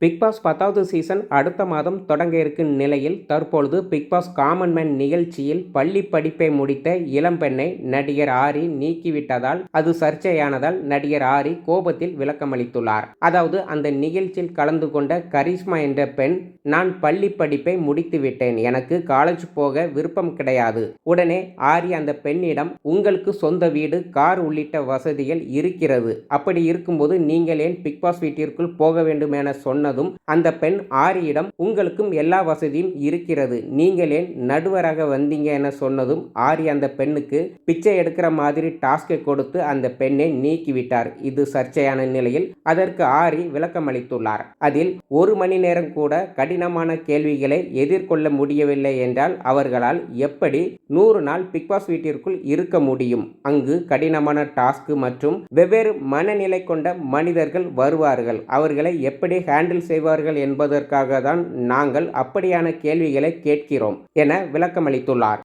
Big pass 10வது season அடுத்த மாதம் தொடங்க இருக்கும் நிலையில் தற்பொழுது பிக் பாஸ் காமன் மேன் நிகழ்ச்சியில் பள்ளி படிப்பை முடித்த இளம்பெண்ணை நடிகர் ஆரி நீக்கிவிட்டதால் அது சர்ச்சையானதால் நடிகர் ஆரி கோபத்தில் விளக்கமளித்துள்ளார். அதாவது அந்த நிகழ்ச்சியில் கலந்து கொண்ட கரிஷ்மா என்ற பெண், நான் பள்ளி படிப்பை முடித்து விட்டேன், எனக்கு காலேஜ் போக விருப்பம் கிடையாது. உடனே ஆரி அந்த பெண்ணிடம், உங்களுக்கு சொந்த வீடு, கார் உள்ளிட்ட வசதிகள் இருக்கிறது, அப்படி இருக்கும்போது நீங்கள் ஏன் பிக் பாஸ் வீட்டிற்குள் போக வேண்டும் என சொன்னதும் அந்த பெண் ஆரியிடம், உங்களுக்கும் எல்லா வசதியும் இருக்கிறது, நீங்கள் ஏன் நடுவராக வந்தீங்க என சொன்னதும் ஆரி அந்த பெண்ணுக்கு பிச்சை எடுக்கிற மாதிரி டாஸ்கை கொடுத்து அந்த பெண்ணை நீக்கிவிட்டார். இது சர்ச்சையான நிலையில் அதற்கு ஆரி விளக்கமளித்துள்ளார். அதில் 1 மணி நேரம் கூட கடினமான கேள்விகளை எதிர்கொள்ள முடியவில்லை என்றால் அவர்களால் எப்படி 100 நாள் பிக் பாஸ் வீட்டிற்குள் இருக்க முடியும்? அங்கு கடினமான டாஸ்க் மற்றும் வெவ்வேறு மனநிலை கொண்ட மனிதர்கள் வருவார்கள், அவர்களை எப்படி ஹேண்டில் செய்வார்கள் என்பதற்காக தான் நாங்கள் அப்படியான கேள்விகளை கேட்கிறோம் என விளக்கமளித்துள்ளார்.